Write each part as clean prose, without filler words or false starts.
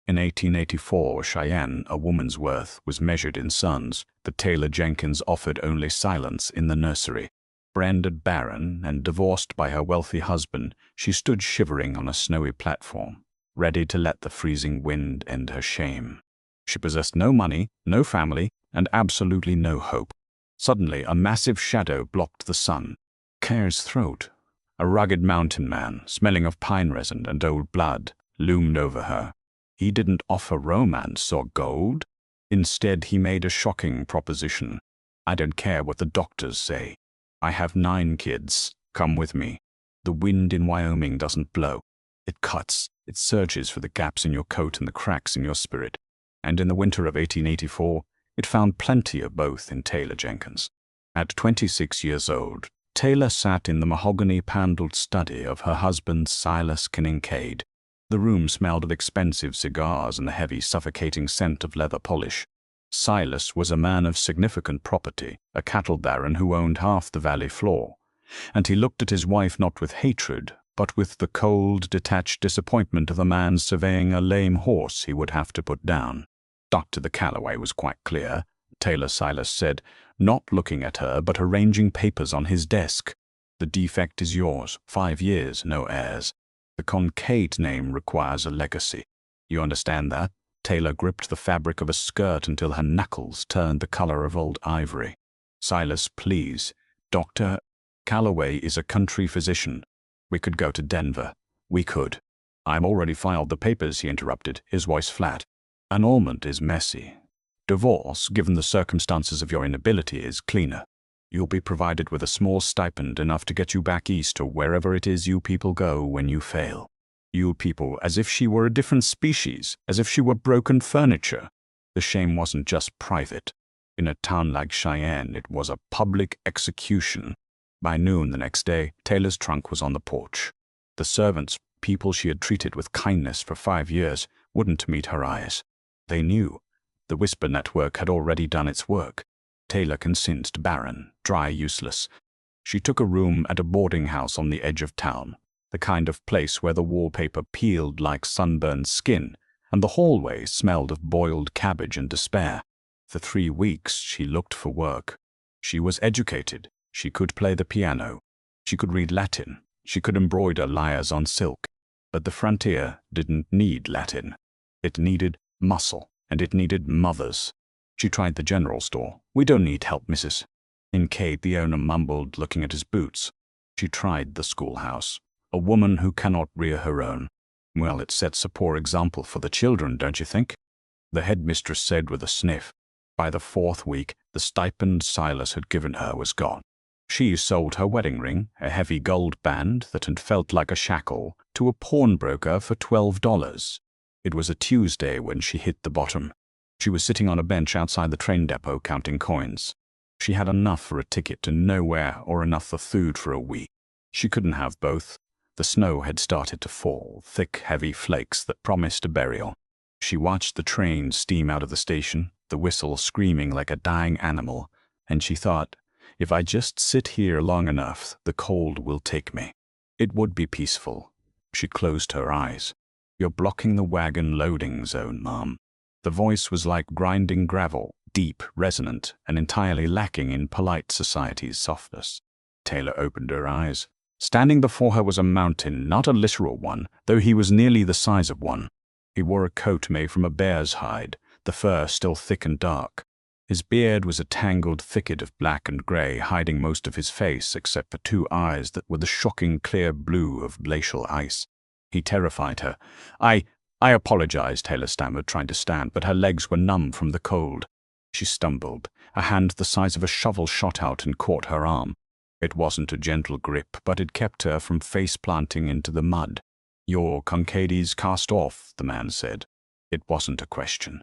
In 1884, Cheyenne, a woman's worth, was measured in sons, but Taylor Jenkins offered only silence in the nursery. Branded barren and divorced by her wealthy husband, she stood shivering on a snowy platform, ready to let the freezing wind end her shame. She possessed no money, no family, and absolutely no hope. Suddenly, a massive shadow blocked the sun. Care's throat, a rugged mountain man, smelling of pine resin and old blood, loomed over her. He didn't offer romance or gold. Instead, he made a shocking proposition. I don't care what the doctors say. I have 9 kids. Come with me. The wind in Wyoming doesn't blow. It cuts. It searches for the gaps in your coat and the cracks in your spirit. And in the winter of 1884, it found plenty of both in Taylor Jenkins. At 26 years old, Taylor sat in the mahogany-paneled study of her husband Silas Kincaid. The room smelled of expensive cigars and the heavy, suffocating scent of leather polish. Silas was a man of significant property, a cattle baron who owned half the valley floor, and he looked at his wife not with hatred, but with the cold, detached disappointment of a man surveying a lame horse he would have to put down. Dr. the Callaway was quite clear, Taylor Silas said, not looking at her but arranging papers on his desk. The defect is yours, 5 years, no heirs. The Kincaid name requires a legacy. You understand that? Taylor gripped the fabric of a skirt until her knuckles turned the color of old ivory. Silas, please. Dr. Callaway is a country physician. We could go to Denver. We could. I've already filed the papers, he interrupted, his voice flat. Annulment is messy. Divorce, given the circumstances of your inability, is cleaner. You'll be provided with a small stipend enough to get you back east or wherever it is you people go when you fail. You people, as if she were a different species, as if she were broken furniture. The shame wasn't just private. In a town like Cheyenne, it was a public execution. By noon the next day, Taylor's trunk was on the porch. The servants, people she had treated with kindness for 5 years, wouldn't meet her eyes. They knew. The whisper network had already done its work. Taylor consented, barren, dry, useless. She took a room at a boarding house on the edge of town, the kind of place where the wallpaper peeled like sunburned skin, and the hallway smelled of boiled cabbage and despair. For 3 weeks she looked for work. She was educated. She could play the piano. She could read Latin. She could embroider lyres on silk. But the frontier didn't need Latin. It needed muscle, and it needed mothers. She tried the general store. We don't need help, Mrs. Kincaid, the owner mumbled, looking at his boots. She tried the schoolhouse. A woman who cannot rear her own. Well, it sets a poor example for the children, don't you think? The headmistress said with a sniff. By the 4th week, the stipend Silas had given her was gone. She sold her wedding ring, a heavy gold band that had felt like a shackle, to a pawnbroker for $12. It was a Tuesday when she hit the bottom. She was sitting on a bench outside the train depot counting coins. She had enough for a ticket to nowhere or enough for food for a week. She couldn't have both. The snow had started to fall, thick, heavy flakes that promised a burial. She watched the train steam out of the station, the whistle screaming like a dying animal, and she thought, if I just sit here long enough, the cold will take me. It would be peaceful. She closed her eyes. You're blocking the wagon loading zone, Mom. The voice was like grinding gravel, deep, resonant, and entirely lacking in polite society's softness. Taylor opened her eyes. Standing before her was a mountain, not a literal one, though he was nearly the size of one. He wore a coat made from a bear's hide, the fur still thick and dark. His beard was a tangled thicket of black and gray, hiding most of his face except for 2 eyes that were the shocking clear blue of glacial ice. He terrified her. I apologize, Taylor stammered, trying to stand, but her legs were numb from the cold. She stumbled. A hand the size of a shovel shot out and caught her arm. It wasn't a gentle grip, but it kept her from face-planting into the mud. Your Kincaid's cast off, the man said. It wasn't a question.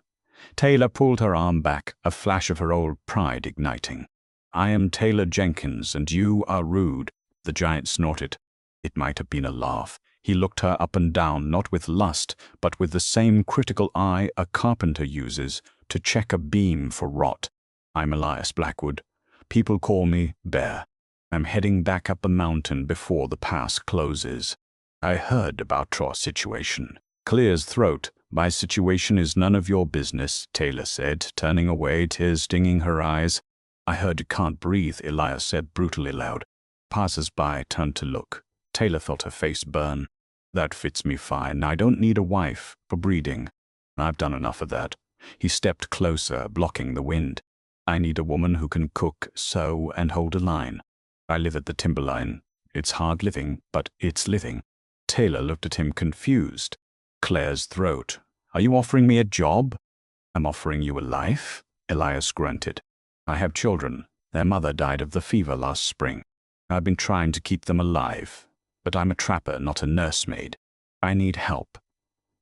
Taylor pulled her arm back, a flash of her old pride igniting. I am Taylor Jenkins, and you are rude, the giant snorted. It might have been a laugh. He looked her up and down, not with lust, but with the same critical eye a carpenter uses to check a beam for rot. I'm Elias Blackwood. People call me Bear. I'm heading back up the mountain before the pass closes. I heard about your situation. Clear his throat, My situation is none of your business, Taylor said, turning away, tears stinging her eyes. I heard you can't breathe, Elias said brutally loud. Passers-by turned to look. Taylor felt her face burn. That fits me fine. I don't need a wife for breeding. I've done enough of that. He stepped closer, blocking the wind. I need a woman who can cook, sew, and hold a line. I live at the timberline. It's hard living, but it's living. Taylor looked at him confused. Claire's throat. Are you offering me a job? I'm offering you a life, Elias grunted. I have children. Their mother died of the fever last spring. I've been trying to keep them alive, but I'm a trapper, not a nursemaid. I need help.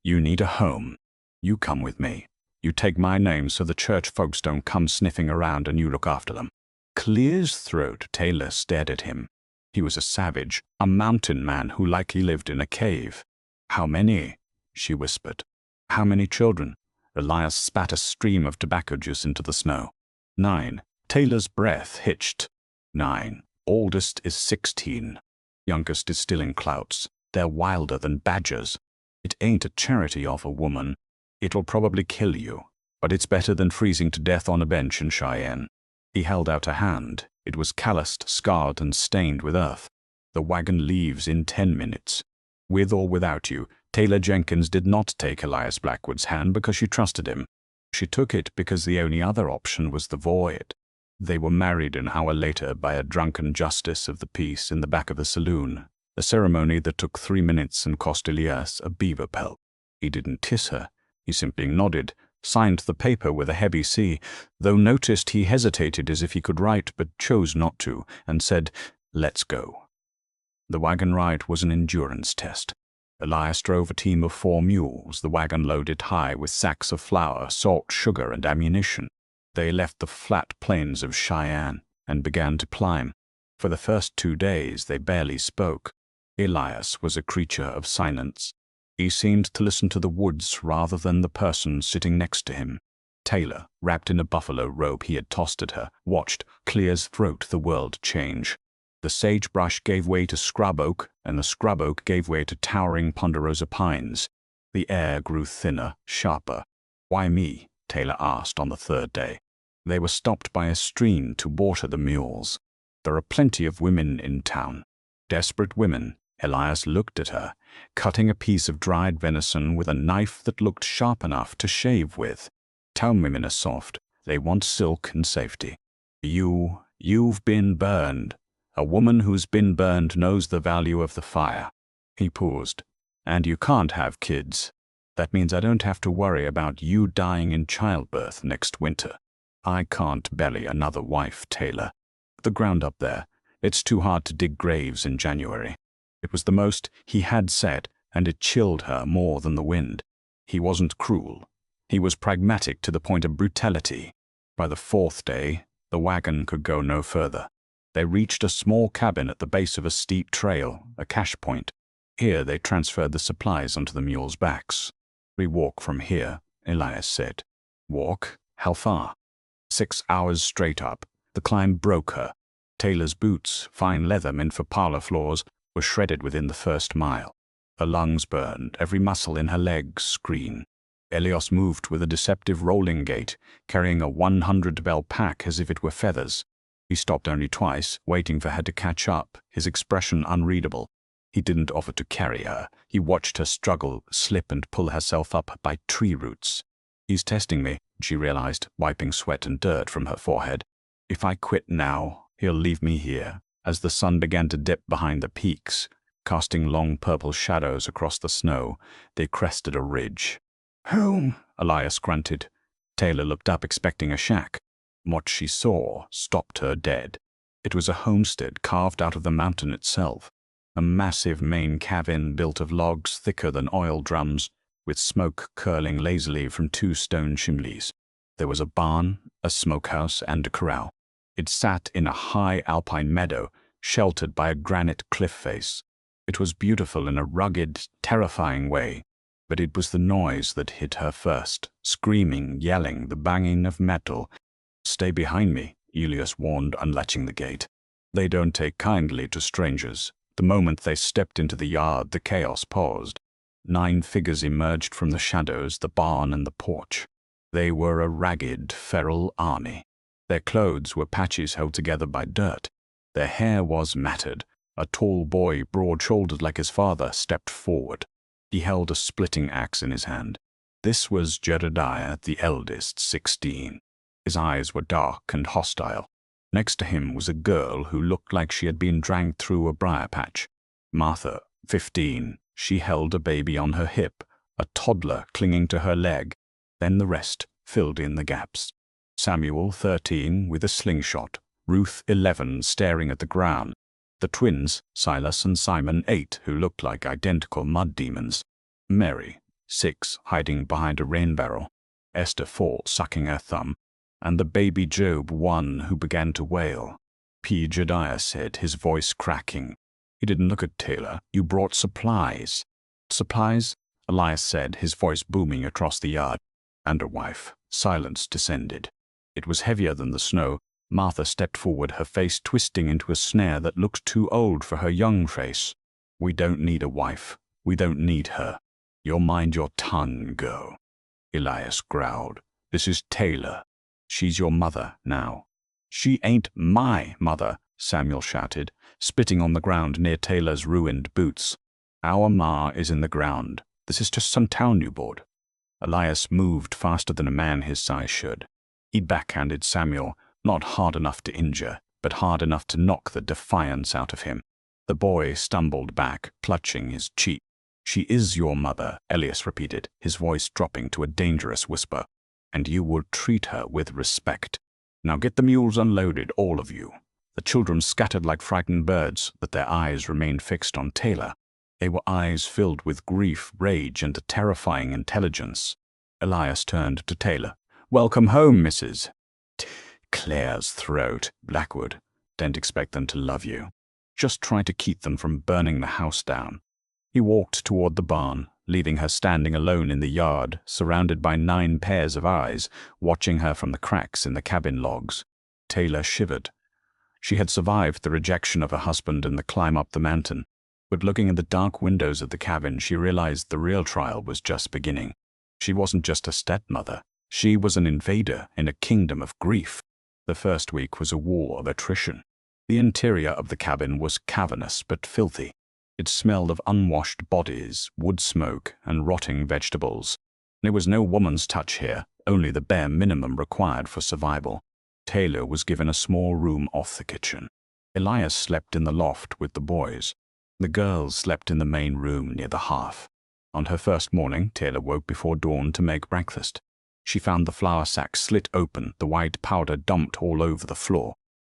You need a home. You come with me. You take my name so the church folks don't come sniffing around and you look after them. Claire's throat. Taylor stared at him. He was a savage, a mountain man who likely lived in a cave. How many? She whispered. How many children? Elias spat a stream of tobacco juice into the snow. 9. Taylor's breath hitched. 9. Oldest is 16. Youngest is still in clouts. They're wilder than badgers. It ain't a charity offer, woman. It'll probably kill you, but it's better than freezing to death on a bench in Cheyenne. He held out a hand. It was calloused, scarred, and stained with earth. The wagon leaves in 10 minutes. With or without you, Taylor Jenkins did not take Elias Blackwood's hand because she trusted him. She took it because the only other option was the void. They were married an hour later by a drunken justice of the peace in the back of the saloon, a ceremony that took 3 minutes and cost Elias a beaver pelt. He didn't kiss her. He simply nodded, signed the paper with a heavy C, though noticed he hesitated as if he could write but chose not to, and said, "Let's go." The wagon ride was an endurance test. Elias drove a team of 4 mules, the wagon loaded high with sacks of flour, salt, sugar, and ammunition. They left the flat plains of Cheyenne and began to climb. For the first 2 days they barely spoke. Elias was a creature of silence. He seemed to listen to the woods rather than the person sitting next to him. Taylor, wrapped in a buffalo robe he had tossed at her, watched Claire's throat the world change. The sagebrush gave way to scrub oak, and the scrub oak gave way to towering ponderosa pines. The air grew thinner, sharper. Why me? Taylor asked on the 3rd day. They were stopped by a stream to water the mules. There are plenty of women in town. Desperate women. Elias looked at her, cutting a piece of dried venison with a knife that looked sharp enough to shave with. Town women are soft. They want silk and safety. You've been burned. A woman who's been burned knows the value of the fire. He paused. And you can't have kids. That means I don't have to worry about you dying in childbirth next winter. I can't belly another wife, Taylor. The ground up there, it's too hard to dig graves in January. It was the most he had said, and it chilled her more than the wind. He wasn't cruel. He was pragmatic to the point of brutality. By the 4th day, the wagon could go no further. They reached a small cabin at the base of a steep trail, a cache point. Here they transferred the supplies onto the mules' backs. We walk from here, Elias said. Walk? How far? 6 hours straight up. The climb broke her. Taylor's boots, fine leather meant for parlor floors, were shredded within the first mile. Her lungs burned, every muscle in her legs green. Elias moved with a deceptive rolling gait, carrying a 100-bell pack as if it were feathers. He stopped only twice, waiting for her to catch up, his expression unreadable. He didn't offer to carry her. He watched her struggle, slip and pull herself up by tree roots. He's testing me, she realized, wiping sweat and dirt from her forehead. If I quit now, he'll leave me here. As the sun began to dip behind the peaks, casting long purple shadows across the snow, they crested a ridge. Home, Elias grunted. Taylor looked up, expecting a shack. What she saw stopped her dead. It was a homestead carved out of the mountain itself, a massive main cabin built of logs thicker than oil drums, with smoke curling lazily from 2 stone chimneys. There was a barn, a smokehouse, and a corral. It sat in a high alpine meadow, sheltered by a granite cliff face. It was beautiful in a rugged, terrifying way, but it was the noise that hit her first, screaming, yelling, the banging of metal. Stay behind me, Elias warned, unlatching the gate. They don't take kindly to strangers. The moment they stepped into the yard, the chaos paused. 9 figures emerged from the shadows, the barn and the porch. They were a ragged, feral army. Their clothes were patches held together by dirt. Their hair was matted. A tall boy, broad-shouldered like his father, stepped forward. He held a splitting axe in his hand. This was Jedediah, the eldest, 16. His eyes were dark and hostile. Next to him was a girl who looked like she had been dragged through a briar patch. Martha, 15. She held a baby on her hip, a toddler clinging to her leg. Then the rest filled in the gaps. Samuel, 13, with a slingshot. Ruth, 11, staring at the ground. The twins, Silas and Simon, 8, who looked like identical mud demons. Mary, 6, hiding behind a rain barrel. Esther, 4, sucking her thumb. And the baby Job, 1, who began to wail. Jedediah said, his voice cracking. He didn't look at Taylor. You brought supplies. Supplies? Elias said, his voice booming across the yard. And her wife. Silence descended. It was heavier than the snow. Martha stepped forward, her face twisting into a snare that looked too old for her young face. We don't need a wife. We don't need her. You'll mind your tongue, go. Elias growled. This is Taylor. She's your mother now. She ain't my mother, Samuel shouted, spitting on the ground near Taylor's ruined boots. Our ma is in the ground. This is just some town you bought. Elias moved faster than a man his size should. He backhanded Samuel, not hard enough to injure, but hard enough to knock the defiance out of him. The boy stumbled back, clutching his cheek. She is your mother, Elias repeated, his voice dropping to a dangerous whisper. And you will treat her with respect. Now get the mules unloaded, all of you. The children scattered like frightened birds, but their eyes remained fixed on Taylor. They were eyes filled with grief, rage, and a terrifying intelligence. Elias turned to Taylor. Welcome home, Mrs. Claire's throat. Blackwood. Don't expect them to love you. Just try to keep them from burning the house down. He walked toward the barn, leaving her standing alone in the yard, surrounded by 9 pairs of eyes, watching her from the cracks in the cabin logs. Taylor shivered. She had survived the rejection of her husband and the climb up the mountain, but looking at the dark windows of the cabin, she realized the real trial was just beginning. She wasn't just a stepmother. She was an invader in a kingdom of grief. The first week was a war of attrition. The interior of the cabin was cavernous but filthy. It smelled of unwashed bodies, wood smoke, and rotting vegetables. There was no woman's touch here, only the bare minimum required for survival. Taylor was given a small room off the kitchen. Elias slept in the loft with the boys. The girls slept in the main room near the hearth. On her first morning, Taylor woke before dawn to make breakfast. She found the flour sack slit open, the white powder dumped all over the floor.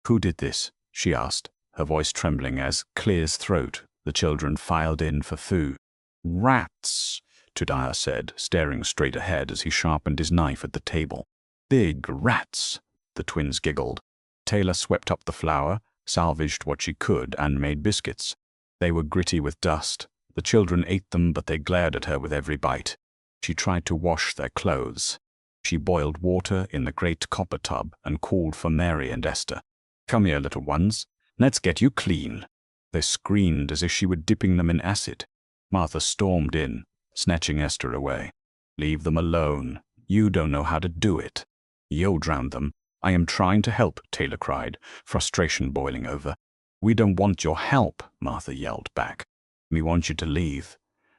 Who did this? She asked, her voice trembling as, clear as throat, the children filed in for food. Rats, Jedediah said, staring straight ahead as he sharpened his knife at the table. Big rats, the twins giggled. Taylor swept up the flour, salvaged what she could, and made biscuits. They were gritty with dust. The children ate them, but they glared at her with every bite. She tried to wash their clothes. She boiled water in the great copper tub and called for Mary and Esther. Come here, little ones. Let's get you clean. They screamed as if she were dipping them in acid. Martha stormed in, snatching Esther away. Leave them alone. You don't know how to do it. You'll drown them. I am trying to help, Taylor cried, frustration boiling over. We don't want your help, Martha yelled back. We want you to leave.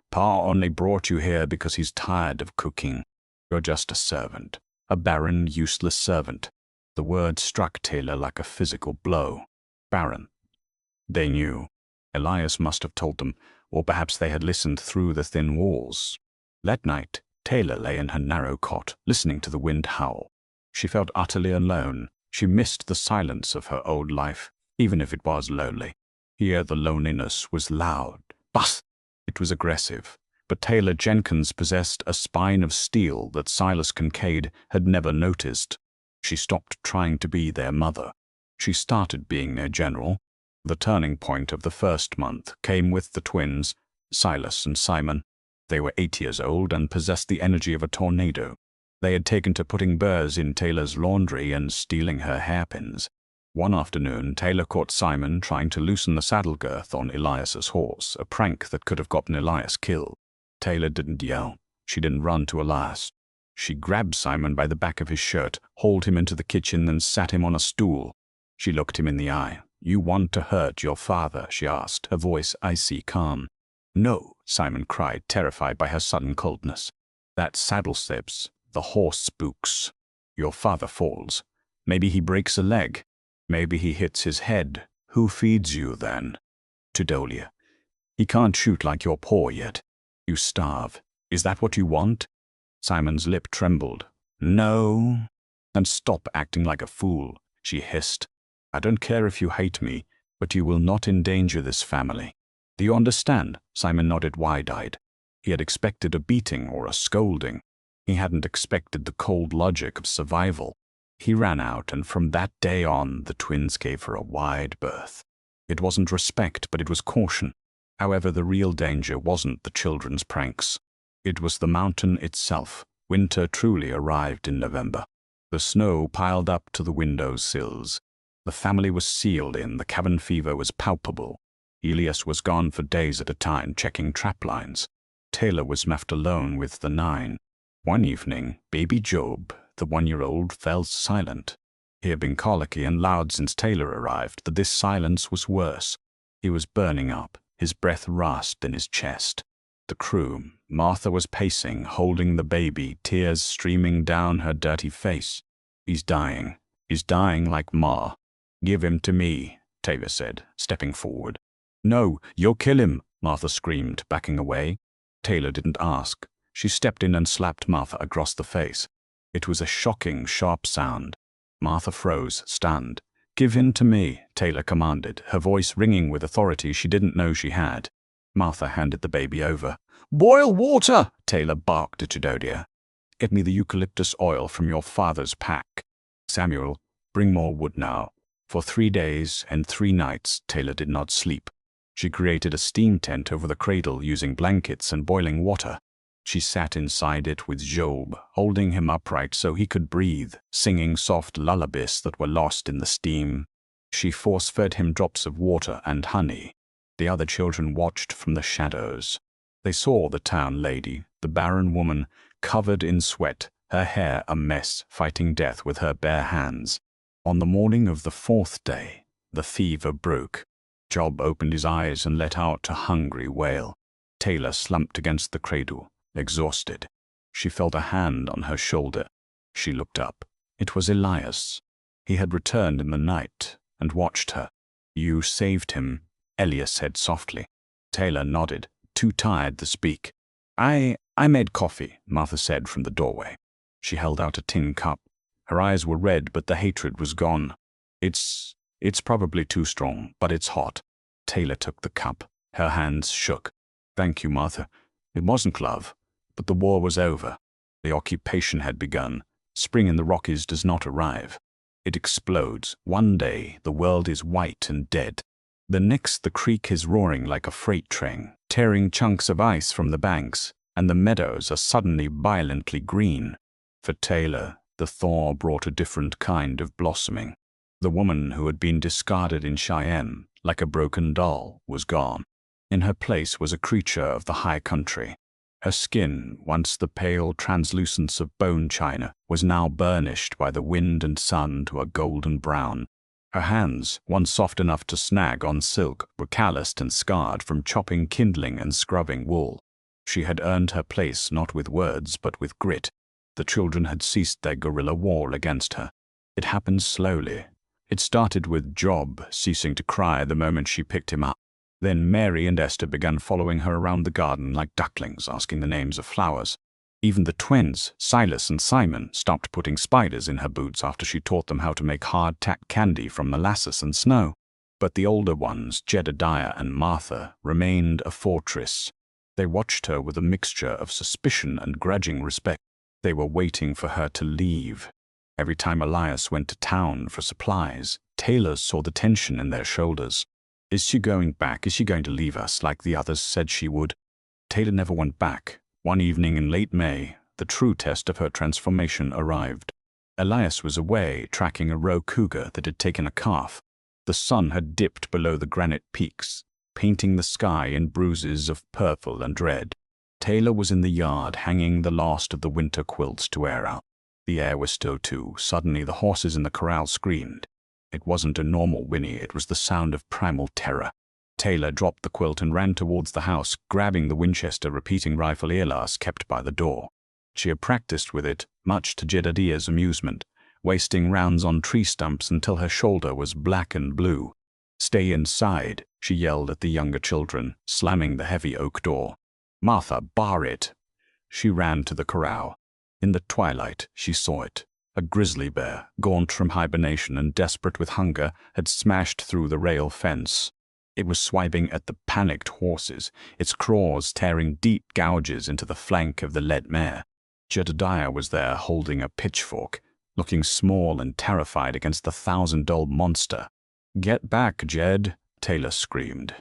Pa only brought you here because he's tired of cooking. You're just a servant, a barren, useless servant. The word struck Taylor like a physical blow. Barren. They knew. Elias must have told them, or perhaps they had listened through the thin walls. That night, Taylor lay in her narrow cot, listening to the wind howl. She felt utterly alone. She missed the silence of her old life, even if it was lonely. Here the loneliness was loud. Bust! It was aggressive. But Taylor Jenkins possessed a spine of steel that Silas Kincaid had never noticed. She stopped trying to be their mother. She started being their general. The turning point of the first month came with the twins, Silas and Simon. They were 8 years old and possessed the energy of a tornado. They had taken to putting burrs in Taylor's laundry and stealing her hairpins. One afternoon, Taylor caught Simon trying to loosen the saddle girth on Elias's horse, a prank that could have gotten Elias killed. Taylor didn't yell. She didn't run to Elias. She grabbed Simon by the back of his shirt, hauled him into the kitchen, and sat him on a stool. She looked him in the eye. "You want to hurt your father?" she asked, her voice icy calm. "No," Simon cried, terrified by her sudden coldness. "That saddle slips. The horse spooks. Your father falls. Maybe he breaks a leg. Maybe he hits his head. Who feeds you then?" "To Dolia. He can't shoot like you're poor yet. You starve. Is that what you want?" Simon's lip trembled. "No." "Then stop acting like a fool," she hissed. "I don't care if you hate me, but you will not endanger this family. Do you understand?" Simon nodded wide-eyed. He had expected a beating or a scolding. He hadn't expected the cold logic of survival. He ran out, and from that day on, the twins gave her a wide berth. It wasn't respect, but it was caution. However, the real danger wasn't the children's pranks. It was the mountain itself. Winter truly arrived in November. The snow piled up to the window sills. The family was sealed in. The cabin fever was palpable. Elias was gone for days at a time, checking trap lines. Taylor was left alone with the 9. One evening, baby Job, the 1-year-old, fell silent. He had been colicky and loud since Taylor arrived, but this silence was worse. He was burning up, his breath rasped in his chest. The crew, Martha was pacing, holding the baby, tears streaming down her dirty face. "He's dying. He's dying like Ma." "Give him to me," Taylor said, stepping forward. "No, you'll kill him," Martha screamed, backing away. Taylor didn't ask. She stepped in and slapped Martha across the face. It was a shocking, sharp sound. Martha froze, stunned. "Give him to me," Taylor commanded, her voice ringing with authority she didn't know she had. Martha handed the baby over. "Boil water!" Taylor barked at Judodia. "Get me the eucalyptus oil from your father's pack. Samuel, bring more wood now." For 3 days and 3 nights, Taylor did not sleep. She created a steam tent over the cradle using blankets and boiling water. She sat inside it with Job, holding him upright so he could breathe, singing soft lullabies that were lost in the steam. She force-fed him drops of water and honey. The other children watched from the shadows. They saw the town lady, the barren woman, covered in sweat, her hair a mess, fighting death with her bare hands. On the morning of the 4th day, the fever broke. Job opened his eyes and let out a hungry wail. Taylor slumped against the cradle, exhausted. She felt a hand on her shoulder. She looked up. It was Elias. He had returned in the night and watched her. "You saved him," Elias said softly. Taylor nodded, too tired to speak. I made coffee," Martha said from the doorway. She held out a tin cup. Her eyes were red, but the hatred was gone. It's probably too strong, but it's hot." Taylor took the cup. Her hands shook. "Thank you, Martha. It wasn't love, but the war was over. The occupation had begun. Spring in the Rockies does not arrive. It explodes. One day, the world is white and dead. The next, the creek is roaring like a freight train, tearing chunks of ice from the banks, and the meadows are suddenly violently green. For Taylor, the thaw brought a different kind of blossoming. The woman who had been discarded in Cheyenne, like a broken doll, was gone. In her place was a creature of the high country. Her skin, once the pale translucence of bone china, was now burnished by the wind and sun to a golden brown. Her hands, once soft enough to snag on silk, were calloused and scarred from chopping kindling and scrubbing wool. She had earned her place not with words but with grit. The children had ceased their guerrilla war against her. It happened slowly. It started with Job ceasing to cry the moment she picked him up. Then Mary and Esther began following her around the garden like ducklings, asking the names of flowers. Even the twins, Silas and Simon, stopped putting spiders in her boots after she taught them how to make hard-tack candy from molasses and snow. But the older ones, Jedediah and Martha, remained a fortress. They watched her with a mixture of suspicion and grudging respect. They were waiting for her to leave. Every time Elias went to town for supplies, Taylor saw the tension in their shoulders. Is she going back? Is she going to leave us like the others said she would? Taylor never went back. One evening in late May, the true test of her transformation arrived. Elias was away, tracking a roe cougar that had taken a calf. The sun had dipped below the granite peaks, painting the sky in bruises of purple and red. Taylor was in the yard hanging the last of the winter quilts to air out. The air was still too. Suddenly the horses in the corral screamed. It wasn't a normal whinny, it was the sound of primal terror. Taylor dropped the quilt and ran towards the house, grabbing the Winchester repeating rifle Elias kept by the door. She had practiced with it, much to Jedediah's amusement, wasting rounds on tree stumps until her shoulder was black and blue. "Stay inside," she yelled at the younger children, slamming the heavy oak door. "Martha, bar it!" She ran to the corral. In the twilight, she saw it. A grizzly bear, gaunt from hibernation and desperate with hunger, had smashed through the rail fence. It was swiping at the panicked horses, its claws tearing deep gouges into the flank of the led mare. Jedediah was there holding a pitchfork, looking small and terrified against the $1,000 monster. "Get back, Jed," Taylor screamed.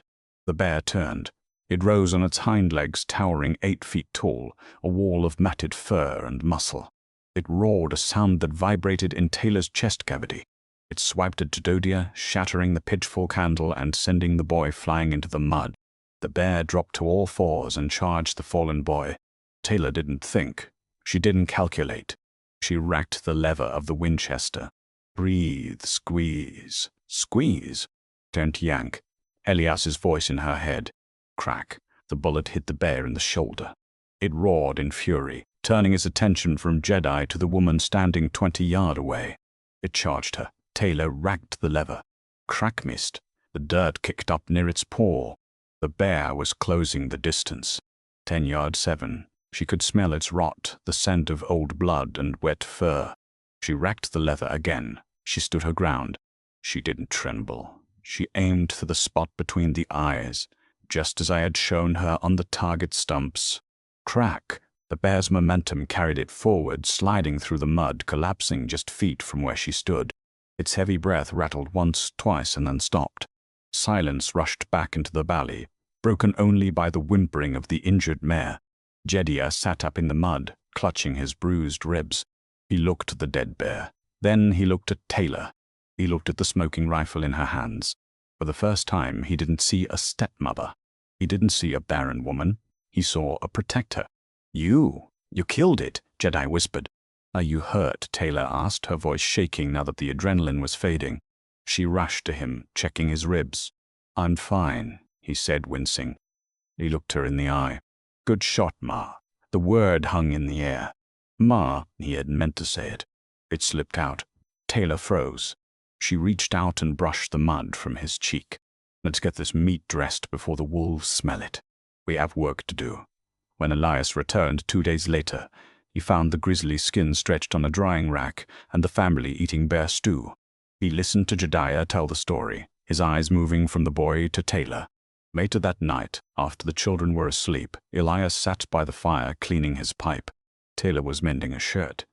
The bear turned. It rose on its hind legs, towering 8 feet tall, a wall of matted fur and muscle. It roared, a sound that vibrated in Taylor's chest cavity. It swiped at Jedediah, shattering the pitchfork handle and sending the boy flying into the mud. The bear dropped to all fours and charged the fallen boy. Taylor didn't think. She didn't calculate. She racked the lever of the Winchester. Breathe, squeeze, squeeze. Don't yank. Elias's voice in her head. Crack. The bullet hit the bear in the shoulder. It roared in fury, turning its attention from Jedi to the woman standing 20 yards away. It charged her. Taylor racked the lever. Crack missed. The dirt kicked up near its paw. The bear was closing the distance. 10 yards 7. She could smell its rot, the scent of old blood and wet fur. She racked the lever again. She stood her ground. She didn't tremble. She aimed for the spot between the eyes, just as I had shown her on the target stumps. Crack! The bear's momentum carried it forward, sliding through the mud, collapsing just feet from where she stood. Its heavy breath rattled once, twice, and then stopped. Silence rushed back into the valley, broken only by the whimpering of the injured mare. Jedediah sat up in the mud, clutching his bruised ribs. He looked at the dead bear. Then he looked at Taylor. He looked at the smoking rifle in her hands. For the first time, he didn't see a stepmother. He didn't see a barren woman. He saw a protector. You killed it," Jedi whispered. "Are you hurt?" Taylor asked, her voice shaking now that the adrenaline was fading. She rushed to him, checking his ribs. "I'm fine," he said, wincing. He looked her in the eye. "Good shot, Ma." The word hung in the air. "Ma," he had meant to say it. It slipped out. Taylor froze. She reached out and brushed the mud from his cheek. "Let's get this meat dressed before the wolves smell it. We have work to do." When Elias returned 2 days later, he found the grizzly skin stretched on a drying rack and the family eating bear stew. He listened to Jedediah tell the story, his eyes moving from the boy to Taylor. Later that night, after the children were asleep, Elias sat by the fire cleaning his pipe. Taylor was mending a shirt.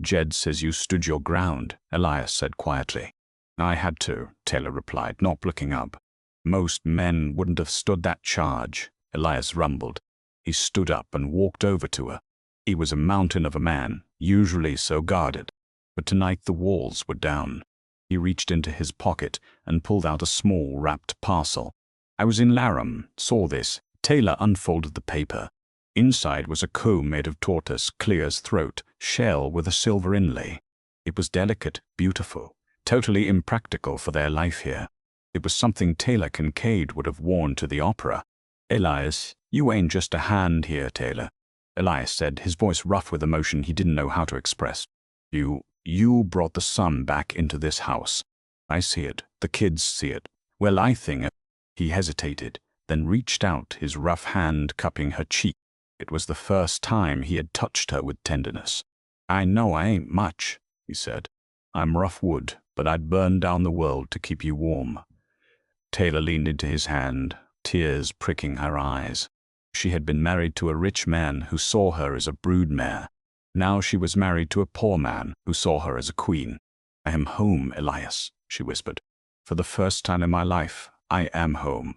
"Jed says you stood your ground," Elias said quietly. "I had to," Taylor replied, not looking up. "Most men wouldn't have stood that charge," Elias rumbled. He stood up and walked over to her. He was a mountain of a man, usually so guarded. But tonight the walls were down. He reached into his pocket and pulled out a small wrapped parcel. "I was in Laram, saw this." Taylor unfolded the paper. Inside was a comb made of tortoise, clear as throat, shell with a silver inlay. It was delicate, beautiful, totally impractical for their life here. It was something Taylor Kincaid would have worn to the opera. "Elias, you ain't just a hand here, Taylor," Elias said, his voice rough with emotion he didn't know how to express. You brought the sun back into this house. I see it. The kids see it. Well, I think it." He hesitated, then reached out, his rough hand cupping her cheek. It was the first time he had touched her with tenderness. "I know I ain't much," he said. "I'm rough wood, but I'd burn down the world to keep you warm." Taylor leaned into his hand, tears pricking her eyes. She had been married to a rich man who saw her as a broodmare. Now she was married to a poor man who saw her as a queen. "I am home, Elias," she whispered. "For the first time in my life, I am home."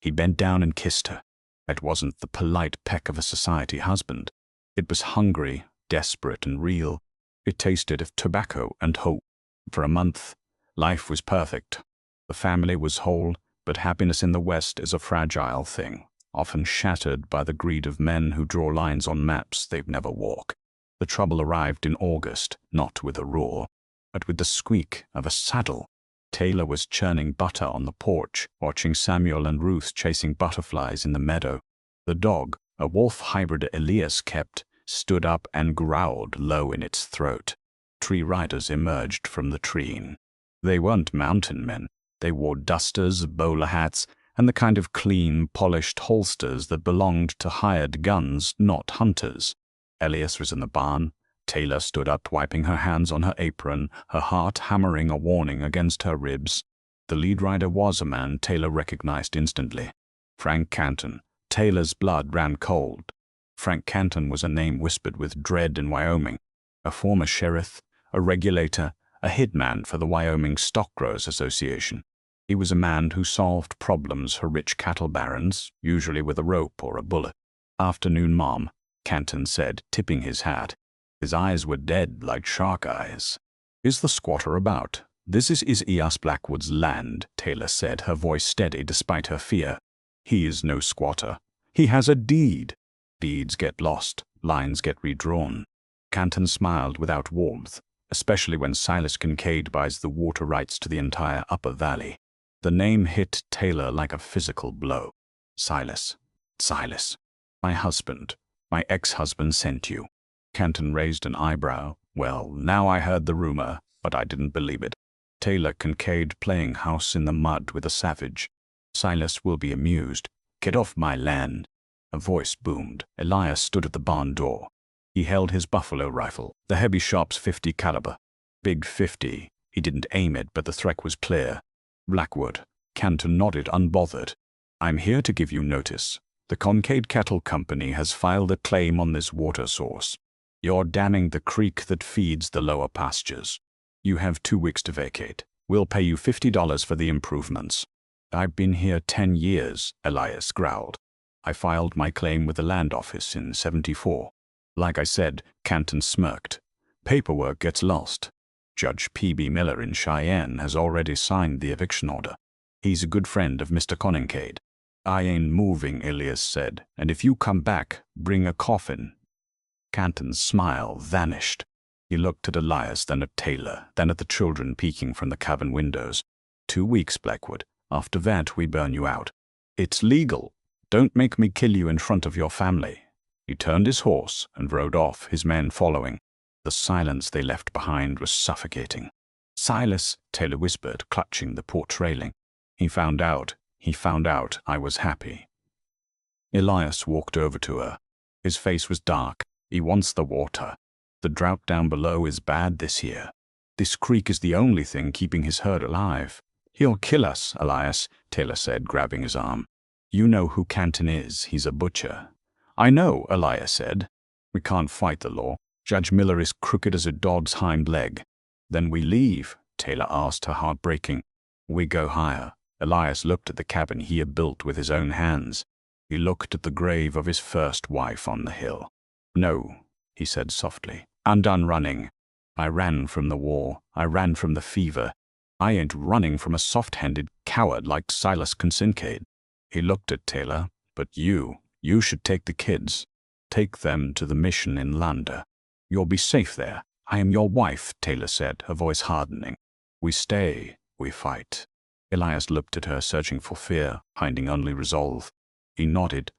He bent down and kissed her. It wasn't the polite peck of a society husband. It was hungry, desperate, and real. It tasted of tobacco and hope. For a month, life was perfect. The family was whole, but happiness in the West is a fragile thing. often shattered by the greed of men who draw lines on maps they've never walked. The trouble arrived in August, not with a roar, but with the squeak of a saddle. Taylor was churning butter on the porch, watching Samuel and Ruth chasing butterflies in the meadow. The dog, a wolf hybrid Elias kept, stood up and growled low in its throat. 3 riders emerged from the tree. They weren't mountain men. They wore dusters, bowler hats, and the kind of clean, polished holsters that belonged to hired guns, not hunters. Elias was in the barn. Taylor stood up, wiping her hands on her apron, her heart hammering a warning against her ribs. The lead rider was a man Taylor recognized instantly. Frank Canton. Taylor's blood ran cold. Frank Canton was a name whispered with dread in Wyoming. A former sheriff, a regulator, a hitman for the Wyoming Stock Growers Association. He was a man who solved problems for rich cattle barons, usually with a rope or a bullet. "Afternoon, Mom," Canton said, tipping his hat. His eyes were dead like shark eyes. "Is the squatter about? This is East Blackwood's land," Taylor said, her voice steady despite her fear. "He is no squatter. He has a deed. Deeds get lost, lines get redrawn." Canton smiled without warmth, especially when Silas Kincaid buys the water rights to the entire Upper Valley. The name hit Taylor like a physical blow. Silas. My husband. My ex-husband sent you." Canton raised an eyebrow. "Well, now I heard the rumor, but I didn't believe it." Taylor Kincaid playing house in the mud with a savage. Silas will be amused. "Get off my land." A voice boomed. Elias stood at the barn door. He held his buffalo rifle, the heavy Sharps .50 caliber. Big 50. He didn't aim it, but the threat was clear. "Blackwood." Canton nodded, unbothered. "I'm here to give you notice. The Kincaid Cattle Company has filed a claim on this water source. You're damming the creek that feeds the lower pastures. You have 2 weeks to vacate. We'll pay you $50 for the improvements." "I've been here 10 years, Elias growled. "I filed my claim with the land office in '74. "Like I said," Canton smirked. "Paperwork gets lost. Judge P.B. Miller in Cheyenne has already signed the eviction order. He's a good friend of Mr. Kincaid." "I ain't moving," Elias said, "and if you come back, bring a coffin." Canton's smile vanished. He looked at Elias, then at Taylor, then at the children peeking from the cabin windows. 2 weeks, Blackwood. After that, we burn you out. It's legal. Don't make me kill you in front of your family." He turned his horse and rode off, his men following. The silence they left behind was suffocating. "Silas," Taylor whispered, clutching the porch railing. He found out I was happy." Elias walked over to her. His face was dark. "He wants the water. The drought down below is bad this year. This creek is the only thing keeping his herd alive." "He'll kill us, Elias," Taylor said, grabbing his arm. "You know who Canton is. He's a butcher." "I know," Elias said. "We can't fight the law. Judge Miller is crooked as a dog's hind leg." "Then we leave?" Taylor asked, her heart breaking. "We go higher." Elias looked at the cabin he had built with his own hands. He looked at the grave of his first wife on the hill. "No," he said softly. "I'm done running. I ran from the war. I ran from the fever. I ain't running from a soft-handed coward like Silas Kincaid." He looked at Taylor. "But you should take the kids. Take them to the mission in Lander. You'll be safe there. I am your wife," Taylor said, her voice hardening. "We stay, we fight." Elias looked at her, searching for fear, finding only resolve. He nodded.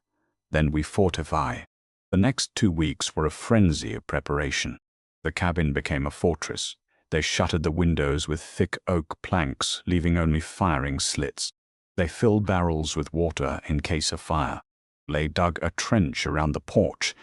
"Then we fortify." The next 2 weeks were a frenzy of preparation. The cabin became a fortress. They shuttered the windows with thick oak planks, leaving only firing slits. They filled barrels with water in case of fire. They dug a trench around the porch.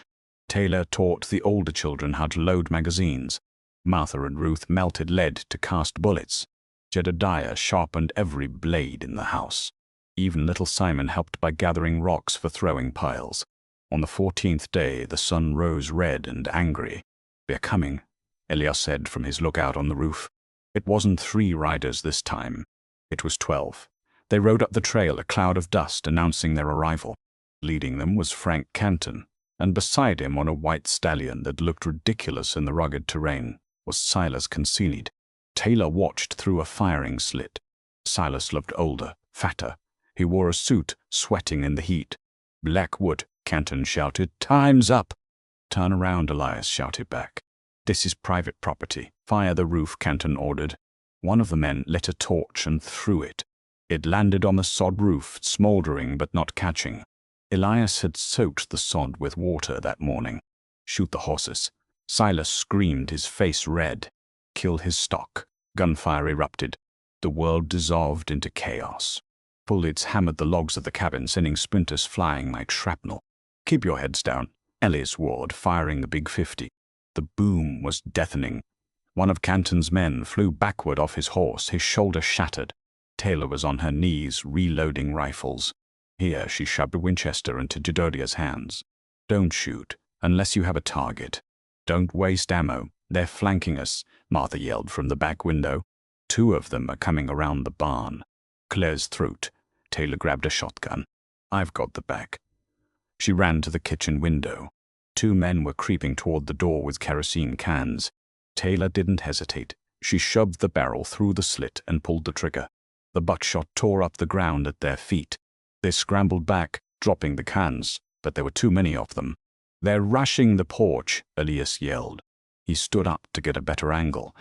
Taylor taught the older children how to load magazines. Martha and Ruth melted lead to cast bullets. Jedediah sharpened every blade in the house. Even little Simon helped by gathering rocks for throwing piles. On the 14th day, the sun rose red and angry. "They're coming," Elias said from his lookout on the roof. It wasn't 3 riders this time. It was 12. They rode up the trail, a cloud of dust announcing their arrival. Leading them was Frank Canton, and beside him on a white stallion that looked ridiculous in the rugged terrain was Silas Kincaid. Taylor watched through a firing slit. Silas looked older, fatter. He wore a suit, sweating in the heat. Blackwood, Canton shouted. Time's up. Turn around, Elias shouted back. This is private property. Fire the roof, Canton ordered. One of the men lit a torch and threw it. It landed on the sod roof, smoldering but not catching. Elias had soaked the sod with water that morning. Shoot the horses. Silas screamed, his face red. Kill his stock. Gunfire erupted. The world dissolved into chaos. Bullets hammered the logs of the cabin, sending splinters flying like shrapnel. Keep your heads down, Elias warned, firing the big 50. The boom was deafening. One of Canton's men flew backward off his horse, his shoulder shattered. Taylor was on her knees, reloading rifles. Here she shoved a Winchester into Jedediah's hands. Don't shoot, unless you have a target. Don't waste ammo. They're flanking us, Martha yelled from the back window. 2 of them are coming around the barn. Claire's throat. Taylor grabbed a shotgun. I've got the back. She ran to the kitchen window. 2 men were creeping toward the door with kerosene cans. Taylor didn't hesitate. She shoved the barrel through the slit and pulled the trigger. The buckshot tore up the ground at their feet. They scrambled back, dropping the cans, but there were too many of them. They're rushing the porch, Elias yelled. He stood up to get a better angle.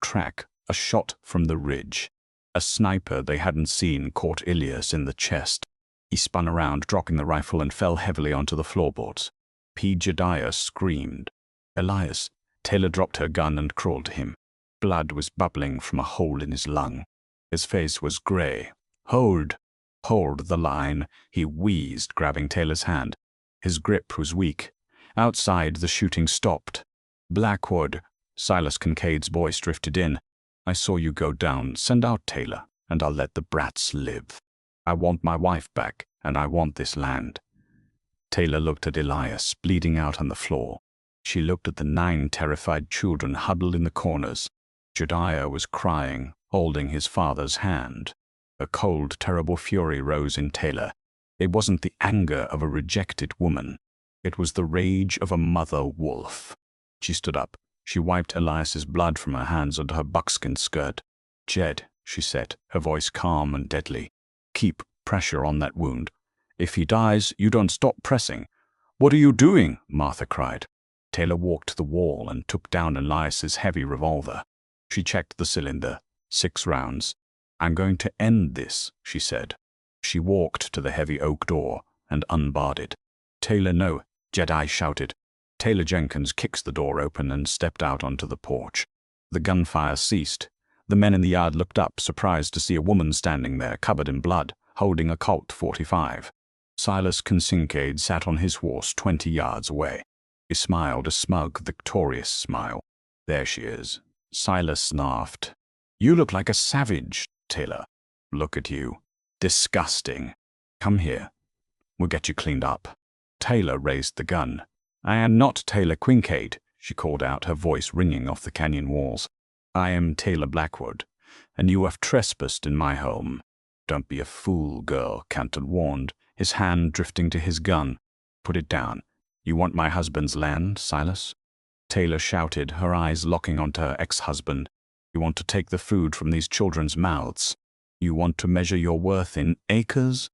Crack, a shot from the ridge. A sniper they hadn't seen caught Elias in the chest. He spun around, dropping the rifle, and fell heavily onto the floorboards. Jedediah screamed. Elias. Taylor dropped her gun and crawled to him. Blood was bubbling from a hole in his lung. His face was gray. Hold! Hold the line, he wheezed, grabbing Taylor's hand. His grip was weak. Outside, the shooting stopped. Blackwood, Silas Kincaid's voice drifted in. I saw you go down. Send out Taylor, and I'll let the brats live. I want my wife back, and I want this land. Taylor looked at Elias, bleeding out on the floor. She looked at the 9 terrified children huddled in the corners. Jedediah was crying, holding his father's hand. A cold, terrible fury rose in Taylor. It wasn't the anger of a rejected woman. It was the rage of a mother wolf. She stood up. She wiped Elias's blood from her hands onto her buckskin skirt. Jed, she said, her voice calm and deadly. Keep pressure on that wound. If he dies, you don't stop pressing. What are you doing? Martha cried. Taylor walked to the wall and took down Elias's heavy revolver. She checked the cylinder. 6 rounds. I'm going to end this, she said. She walked to the heavy oak door and unbarred it. Taylor, no, Jedi shouted. Taylor Jenkins kicked the door open and stepped out onto the porch. The gunfire ceased. The men in the yard looked up, surprised to see a woman standing there, covered in blood, holding a Colt .45. Silas Kincaid sat on his horse 20 yards away. He smiled, a smug, victorious smile. There she is. Silas laughed. You look like a savage, Taylor. Look at you. Disgusting. Come here. We'll get you cleaned up. Taylor raised the gun. I am not Taylor Kincaid, she called out, her voice ringing off the canyon walls. I am Taylor Blackwood, and you have trespassed in my home. Don't be a fool, girl, Canton warned, his hand drifting to his gun. Put it down. You want my husband's land, Silas? Taylor shouted, her eyes locking onto her ex-husband. You want to take the food from these children's mouths? You want to measure your worth in acres?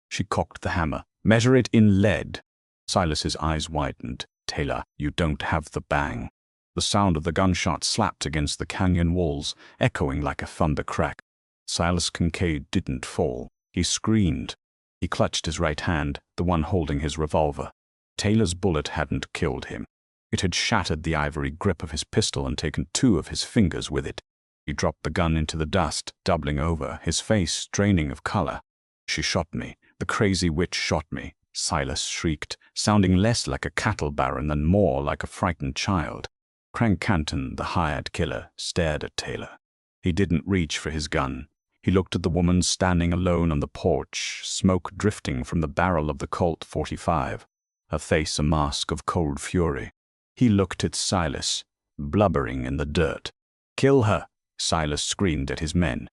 She cocked the hammer. Measure it in lead. Silas's eyes widened. Taylor, you don't have the bang. The sound of the gunshot slapped against the canyon walls, echoing like a thunder crack. Silas Kincaid didn't fall. He screamed. He clutched his right hand, the one holding his revolver. Taylor's bullet hadn't killed him. It had shattered the ivory grip of his pistol and taken 2 of his fingers with it. He dropped the gun into the dust, doubling over, his face draining of color. She shot me. The crazy witch shot me, Silas shrieked, sounding less like a cattle baron than more like a frightened child. Crank Canton, the hired killer, stared at Taylor. He didn't reach for his gun. He looked at the woman standing alone on the porch, smoke drifting from the barrel of the Colt .45, her face a mask of cold fury. He looked at Silas, blubbering in the dirt. Kill her, Silas screamed at his men.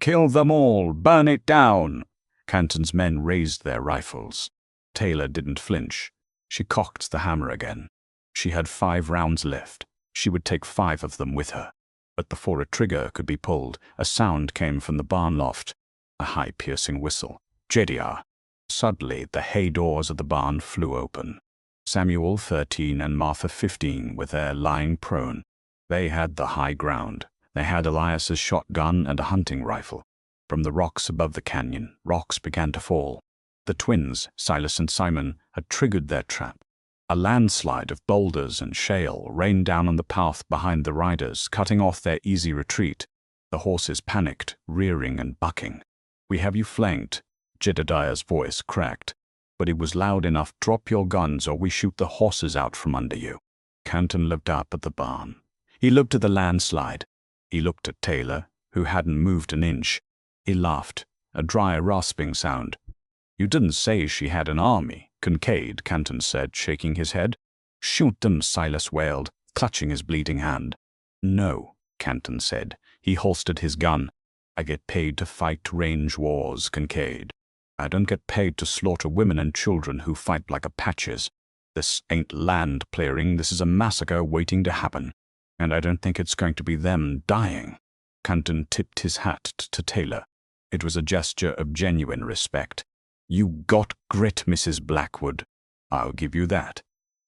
Kill them all! Burn it down! Canton's men raised their rifles. Taylor didn't flinch. She cocked the hammer again. She had 5 rounds left. She would take 5 of them with her. But before a trigger could be pulled, a sound came from the barn loft. A high, piercing whistle. Jedediah. Suddenly, the hay doors of the barn flew open. Samuel, 13, and Martha, 15, were there lying prone. They had the high ground. They had Elias's shotgun and a hunting rifle. From the rocks above the canyon, rocks began to fall. The twins, Silas and Simon, had triggered their trap. A landslide of boulders and shale rained down on the path behind the riders, cutting off their easy retreat. The horses panicked, rearing and bucking. "We have you flanked," Jedediah's voice cracked. But it was loud enough. "Drop your guns or we shoot the horses out from under you." Canton looked up at the barn. He looked at the landslide. He looked at Taylor, who hadn't moved an inch. He laughed, a dry, rasping sound. "You didn't say she had an army, Kincaid," Canton said, shaking his head. "Shoot them," Silas wailed, clutching his bleeding hand. "No," Canton said. He holstered his gun. "I get paid to fight range wars, Kincaid. I don't get paid to slaughter women and children who fight like Apaches. This ain't land clearing, this is a massacre waiting to happen. And I don't think it's going to be them dying." Canton tipped his hat to Taylor. It was a gesture of genuine respect. "You got grit, Mrs. Blackwood. I'll give you that."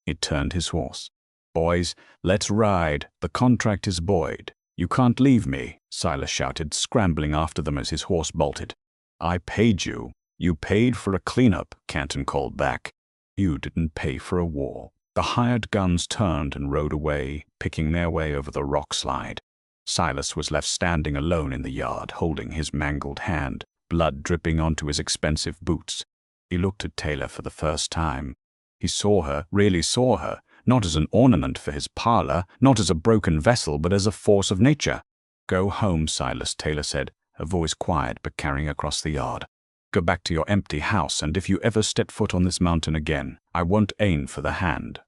He turned his horse. "Boys, let's ride. The contract is buoyed. You can't leave me," Silas shouted, scrambling after them as his horse bolted. "I paid you. You paid for a cleanup," Canton called back. "You didn't pay for a war." The hired guns turned and rode away, picking their way over the rock slide. Silas was left standing alone in the yard, holding his mangled hand, blood dripping onto his expensive boots. He looked at Taylor for the first time. He saw her, really saw her, not as an ornament for his parlor, not as a broken vessel, but as a force of nature. "Go home, Silas," Taylor said, her voice quiet but carrying across the yard. "Go back to your empty house, and if you ever step foot on this mountain again, I won't aim for the hand."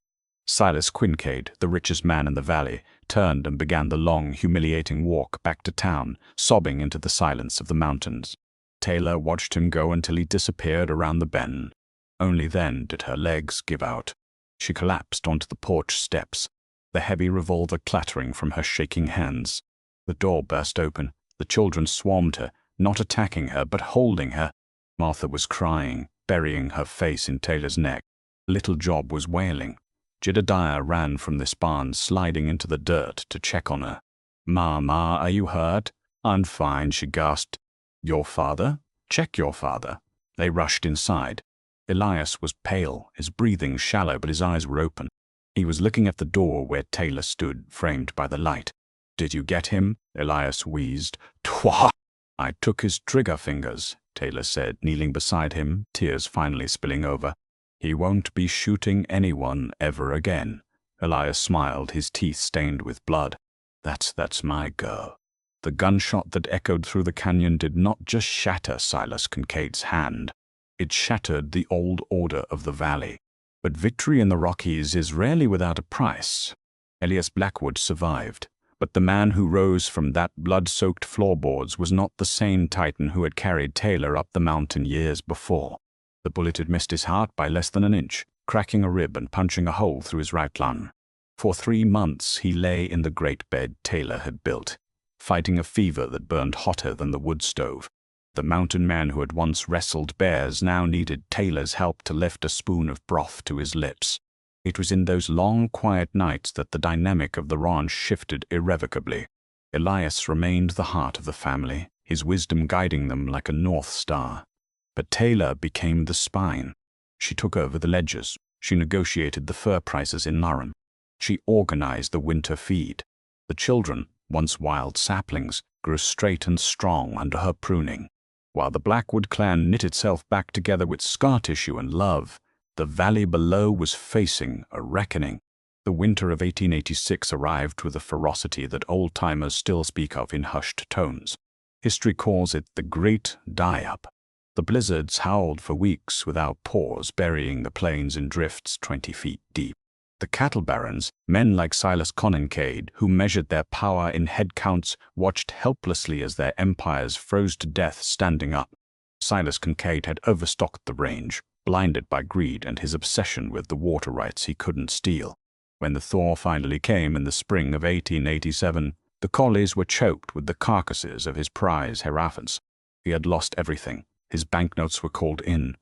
Silas Kincaid, the richest man in the valley, turned and began the long, humiliating walk back to town, sobbing into the silence of the mountains. Taylor watched him go until he disappeared around the bend. Only then did her legs give out. She collapsed onto the porch steps, the heavy revolver clattering from her shaking hands. The door burst open. The children swarmed her, not attacking her, but holding her. Martha was crying, burying her face in Taylor's neck. Little Job was wailing. Jedediah ran from this barn, sliding into the dirt to check on her. "Mama, are you hurt?" "I'm fine," she gasped. "Your father?" "Check your father." They rushed inside. Elias was pale, his breathing shallow, but his eyes were open. He was looking at the door where Taylor stood, framed by the light. "Did you get him?" Elias wheezed. "Twah!" "I took his trigger fingers," Taylor said, kneeling beside him, tears finally spilling over. "He won't be shooting anyone ever again." Elias smiled, his teeth stained with blood. That's my girl." The gunshot that echoed through the canyon did not just shatter Silas Kincaid's hand. It shattered the old order of the valley. But victory in the Rockies is rarely without a price. Elias Blackwood survived, but the man who rose from that blood-soaked floorboards was not the same Titan who had carried Taylor up the mountain years before. The bullet had missed his heart by less than an inch, cracking a rib and punching a hole through his right lung. For 3 months he lay in the great bed Taylor had built, fighting a fever that burned hotter than the wood stove. The mountain man who had once wrestled bears now needed Taylor's help to lift a spoon of broth to his lips. It was in those long, quiet nights that the dynamic of the ranch shifted irrevocably. Elias remained the heart of the family, his wisdom guiding them like a north star. But Taylor became the spine. She took over the ledgers. She negotiated the fur prices in Laram. She organized the winter feed. The children, once wild saplings, grew straight and strong under her pruning. While the Blackwood clan knit itself back together with scar tissue and love, the valley below was facing a reckoning. The winter of 1886 arrived with a ferocity that old-timers still speak of in hushed tones. History calls it the Great Die-Up. The blizzards howled for weeks without pause, burying the plains in drifts 20 feet deep. The cattle barons, men like Silas Kincaid, who measured their power in head counts, watched helplessly as their empires froze to death standing up. Silas Kincaid had overstocked the range, blinded by greed and his obsession with the water rights he couldn't steal. When the thaw finally came in the spring of 1887, the collies were choked with the carcasses of his prize hereafers. He had lost everything. His banknotes were called in.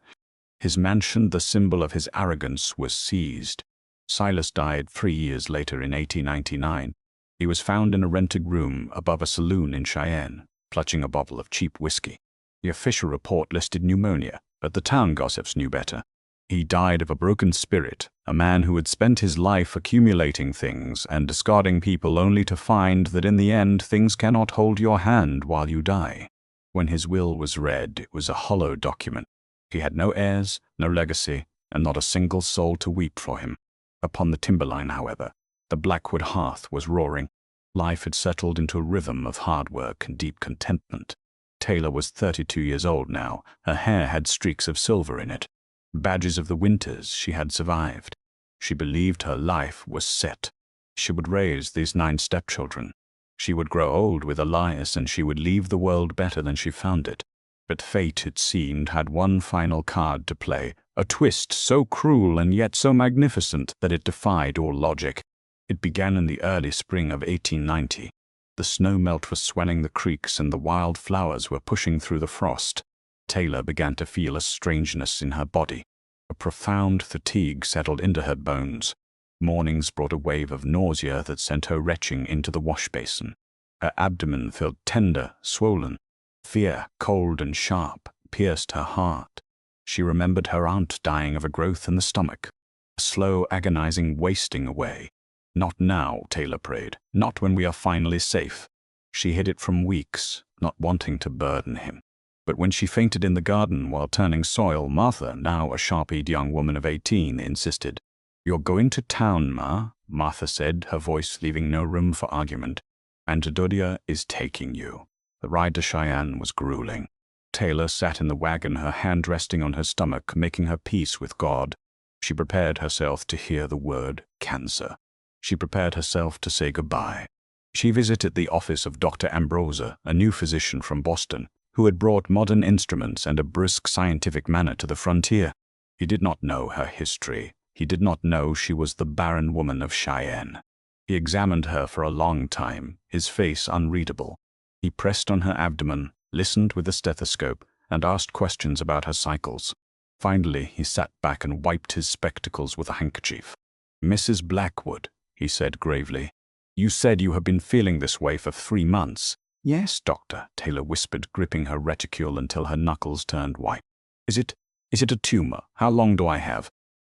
His mansion, the symbol of his arrogance, was seized. Silas died 3 years later in 1899. He was found in a rented room above a saloon in Cheyenne, clutching a bottle of cheap whiskey. The official report listed pneumonia, but the town gossips knew better. He died of a broken spirit, a man who had spent his life accumulating things and discarding people only to find that in the end things cannot hold your hand while you die. When his will was read, it was a hollow document. He had no heirs, no legacy, and not a single soul to weep for him. Upon the timberline, however, the Blackwood hearth was roaring. Life had settled into a rhythm of hard work and deep contentment. Taylor was 32 years old now. Her hair had streaks of silver in it, badges of the winters she had survived. She believed her life was set. She would raise these 9 stepchildren. She would grow old with Elias, and she would leave the world better than she found it. But fate, it seemed, had one final card to play, a twist so cruel and yet so magnificent that it defied all logic. It began in the early spring of 1890. The snow melt was swelling the creeks and the wild flowers were pushing through the frost. Taylor began to feel a strangeness in her body. A profound fatigue settled into her bones. Mornings brought a wave of nausea that sent her retching into the wash basin. Her abdomen felt tender, swollen. Fear, cold and sharp, pierced her heart. She remembered her aunt dying of a growth in the stomach. A slow, agonizing wasting away. Not now, Taylor prayed. Not when we are finally safe. She hid it from weeks, not wanting to burden him. But when she fainted in the garden while turning soil, Martha, now a sharp-eyed young woman of 18, insisted. "You're going to town, Ma," Martha said, her voice leaving no room for argument. "And Dodia is taking you." The ride to Cheyenne was grueling. Taylor sat in the wagon, her hand resting on her stomach, making her peace with God. She prepared herself to hear the word cancer. She prepared herself to say goodbye. She visited the office of Dr. Ambrosa, a new physician from Boston, who had brought modern instruments and a brisk scientific manner to the frontier. He did not know her history. He did not know she was the barren woman of Cheyenne. He examined her for a long time, his face unreadable. He pressed on her abdomen, listened with a stethoscope, and asked questions about her cycles. Finally, he sat back and wiped his spectacles with a handkerchief. "Mrs. Blackwood," he said gravely, "you said you have been feeling this way for 3 months. "Yes, doctor," Taylor whispered, gripping her reticule until her knuckles turned white. Is it a tumor? How long do I have?"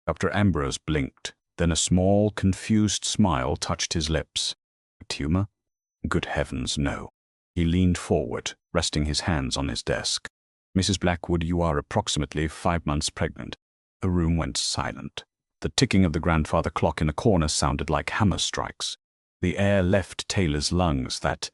Dr. Ambrose blinked. Then a small, confused smile touched his lips. "A tumor? Good heavens, no." He leaned forward, resting his hands on his desk. "Mrs. Blackwood, you are approximately 5 months pregnant." The room went silent. The ticking of the grandfather clock in a corner sounded like hammer strikes. The air left Taylor's lungs. That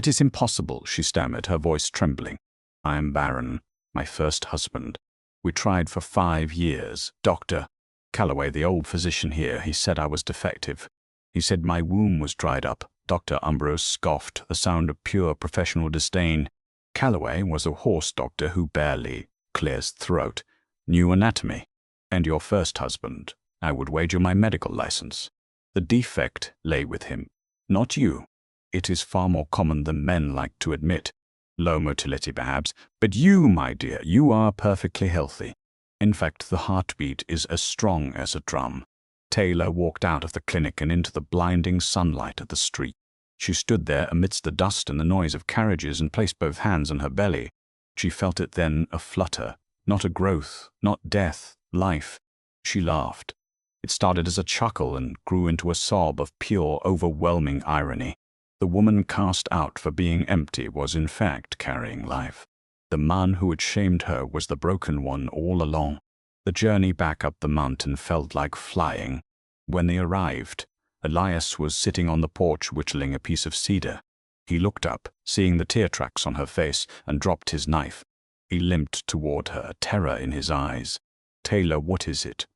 is impossible," she stammered, her voice trembling. "I am barren. My first husband. We tried for 5 years. Dr. Calloway, the old physician here, he said I was defective. He said my womb was dried up." Dr. Ambrose scoffed, the sound of pure professional disdain. Calloway was a horse doctor who barely, clears throat, knew anatomy. "And your first husband, I would wager my medical license. The defect lay with him, not you. It is far more common than men like to admit. Low motility perhaps, but you, my dear, you are perfectly healthy. In fact, the heartbeat is as strong as a drum." Taylor walked out of the clinic and into the blinding sunlight of the street. She stood there amidst the dust and the noise of carriages and placed both hands on her belly. She felt it then, a flutter, not a growth, not death, life. She laughed. It started as a chuckle and grew into a sob of pure, overwhelming irony. The woman cast out for being empty was in fact carrying life. The man who had shamed her was the broken one all along. The journey back up the mountain felt like flying. When they arrived, Elias was sitting on the porch whittling a piece of cedar. He looked up, seeing the tear tracks on her face, and dropped his knife. He limped toward her, terror in his eyes. "Taylor, what is it?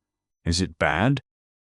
Is it bad?"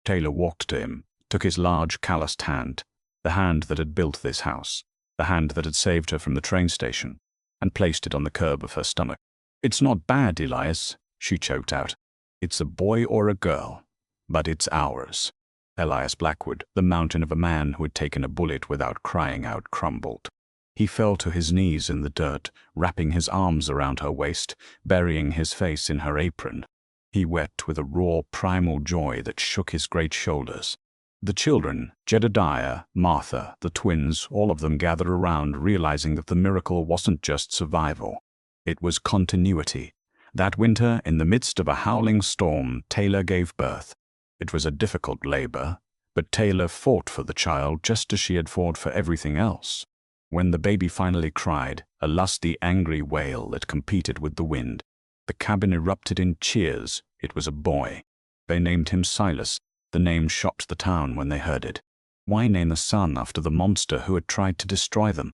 Taylor walked to him, took his large, calloused hand, the hand that had built this house, the hand that had saved her from the train station, and placed it on the curb of her stomach. "It's not bad, Elias," she choked out. "It's a boy or a girl, but it's ours." Elias Blackwood, the mountain of a man who had taken a bullet without crying out, crumbled. He fell to his knees in the dirt, wrapping his arms around her waist, burying his face in her apron. He wept with a raw, primal joy that shook his great shoulders. The children, Jedediah, Martha, the twins, all of them gathered around, realizing that the miracle wasn't just survival. It was continuity. That winter, in the midst of a howling storm, Taylor gave birth. It was a difficult labor, but Taylor fought for the child just as she had fought for everything else. When the baby finally cried, a lusty, angry wail that competed with the wind, the cabin erupted in cheers. It was a boy. They named him Silas. The name shocked the town when they heard it. Why name the son after the monster who had tried to destroy them?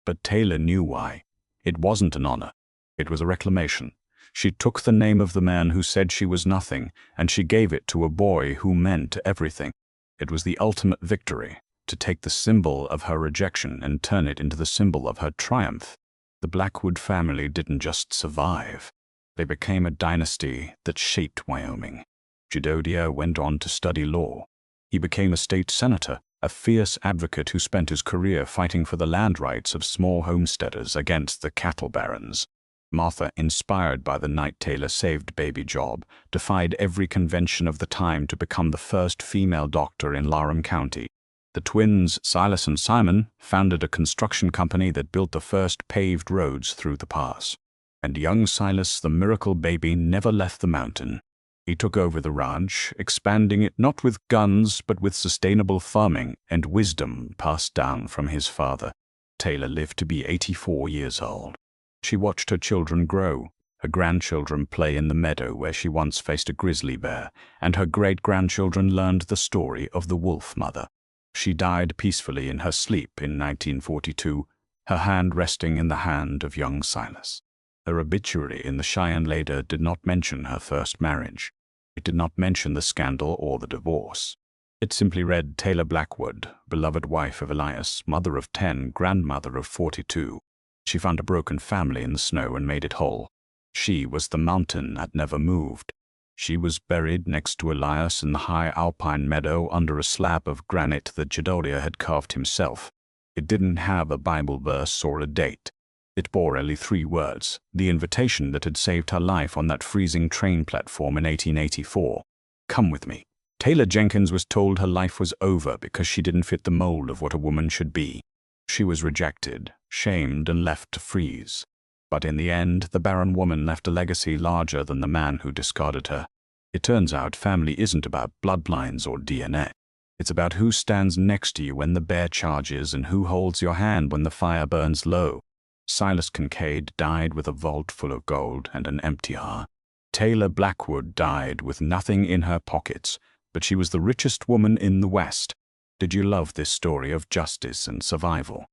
But Taylor knew why. It wasn't an honor. It was a reclamation. She took the name of the man who said she was nothing, and she gave it to a boy who meant everything. It was the ultimate victory, to take the symbol of her rejection and turn it into the symbol of her triumph. The Blackwood family didn't just survive. They became a dynasty that shaped Wyoming. Jedediah went on to study law. He became a state senator, a fierce advocate who spent his career fighting for the land rights of small homesteaders against the cattle barons. Martha, inspired by the night Taylor saved baby Job, defied every convention of the time to become the first female doctor in Laram County. The twins, Silas and Simon, founded a construction company that built the first paved roads through the pass. And young Silas, the miracle baby, never left the mountain. He took over the ranch, expanding it not with guns but with sustainable farming and wisdom passed down from his father. Taylor lived to be 84 years old. She watched her children grow, her grandchildren play in the meadow where she once faced a grizzly bear, and her great-grandchildren learned the story of the wolf mother. She died peacefully in her sleep in 1942, her hand resting in the hand of young Silas. Her obituary in the Cheyenne Lader did not mention her first marriage. It did not mention the scandal or the divorce. It simply read Taylor Blackwood, beloved wife of Elias, mother of 10, grandmother of 42. She found a broken family in the snow and made it whole. She was the mountain that never moved. She was buried next to Elias in the high alpine meadow under a slab of granite that Jedediah had carved himself. It didn't have a Bible verse or a date. It bore only 3 words, the invitation that had saved her life on that freezing train platform in 1884. Come with me. Taylor Jenkins was told her life was over because she didn't fit the mold of what a woman should be. She was rejected, shamed, and left to freeze. But in the end, the barren woman left a legacy larger than the man who discarded her. It turns out family isn't about bloodlines or DNA. It's about who stands next to you when the bear charges and who holds your hand when the fire burns low. Silas Kincaid died with a vault full of gold and an empty heart. Taylor Blackwood died with nothing in her pockets, but she was the richest woman in the West. Did you love this story of justice and survival?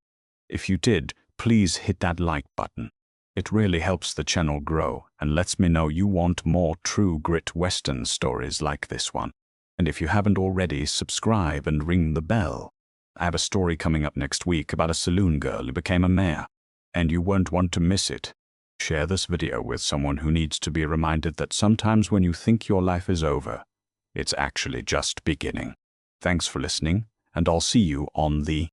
If you did, please hit that like button. It really helps the channel grow and lets me know you want more true grit Western stories like this one. And if you haven't already, subscribe and ring the bell. I have a story coming up next week about a saloon girl who became a mayor, and you won't want to miss it. Share this video with someone who needs to be reminded that sometimes when you think your life is over, it's actually just beginning. Thanks for listening, and I'll see you on the